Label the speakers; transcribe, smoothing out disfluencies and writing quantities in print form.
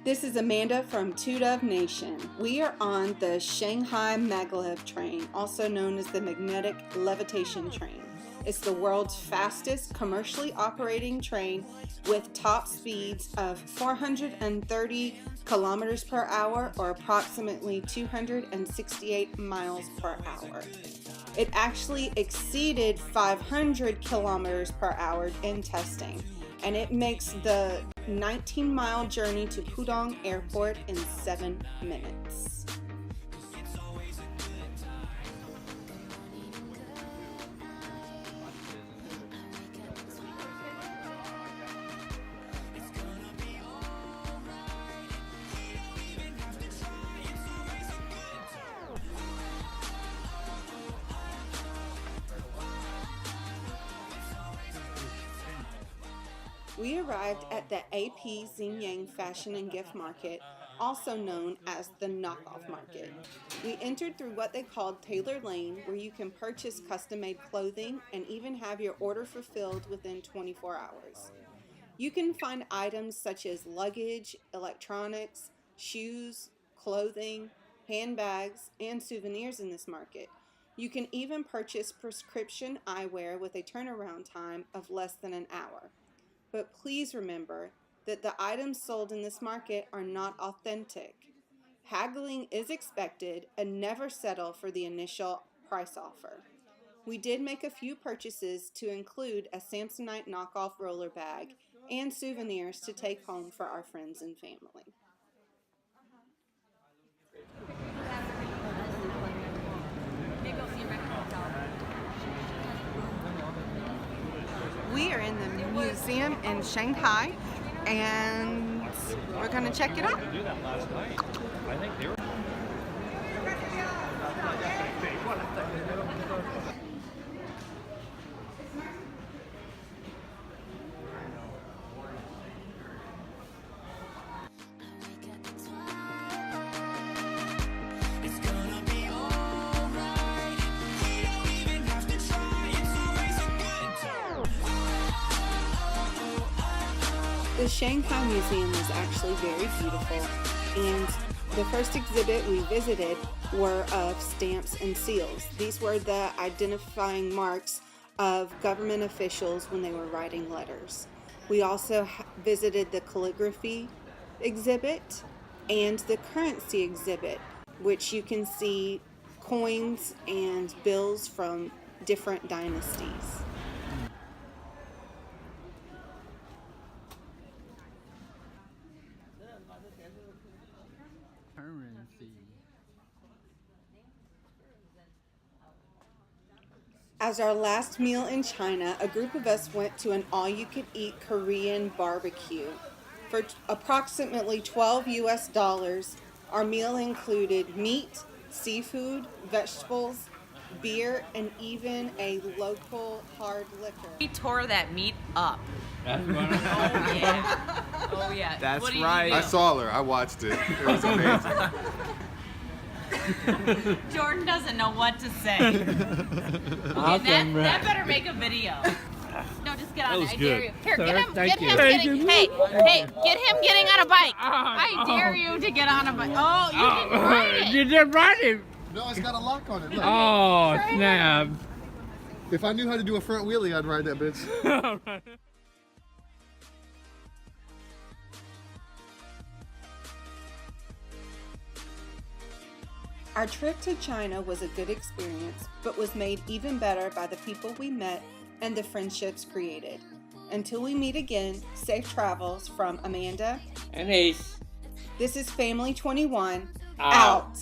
Speaker 1: This is Amanda from Two Dove Nation. We are on the Shanghai Maglev train, also known as the magnetic levitation train. It's the world's fastest commercially operating train with top speeds of 430 kilometers per hour or approximately 268 miles per hour. It actually exceeded 500 kilometers per hour in testing, and it makes the 19-mile journey to Pudong Airport in 7 minutes. We arrived at the AP Xinjiang Fashion and Gift Market, also known as the Knockoff Market. We entered through what they called Tailor Lane, where you can purchase custom-made clothing and even have your order fulfilled within 24 hours. You can find items such as luggage, electronics, shoes, clothing, handbags, and souvenirs in this market. You can even purchase prescription eyewear with a turnaround time of less than an hour. But please remember that the items sold in this market are not authentic. Haggling is expected, and never settle for the initial price offer. We did make a few purchases to include a Samsonite knockoff roller bag and souvenirs to take home for our friends and family. We are in the museum in Shanghai, and we're going to check it out. The Shanghai Museum is actually very beautiful, and the first exhibit we visited were of stamps and seals. These were the identifying marks of government officials when they were writing letters. We also visited the calligraphy exhibit and the currency exhibit, which you can see coins and bills from different dynasties. As our last meal in China, a group of us went to an all-you-could-eat Korean barbecue. For approximately $12 US, our meal included meat, seafood, vegetables, beer, and even a local hard liquor.
Speaker 2: We tore that meat up.
Speaker 3: That's right.
Speaker 2: Oh yeah. Oh yeah.
Speaker 3: That's
Speaker 2: What did you
Speaker 3: right.
Speaker 2: do?
Speaker 4: I saw her. I watched it. It was amazing.
Speaker 2: Jordan doesn't know what to say. Okay, that better make a video. No, just get on it. I dare you. Here, get him getting. Hey, get him getting on a bike. I dare you to get on a bike. Oh, you didn't ride it.
Speaker 5: You didn't ride it.
Speaker 4: No, it's got a lock on it. Look.
Speaker 5: Oh, snap.
Speaker 4: If I knew how to do a front wheelie, I'd ride that bitch.
Speaker 1: Our trip to China was a good experience, but was made even better by the people we met and the friendships created. Until we meet again, safe travels from Amanda
Speaker 5: And Ace.
Speaker 1: This is Family 21
Speaker 5: Out.
Speaker 1: out.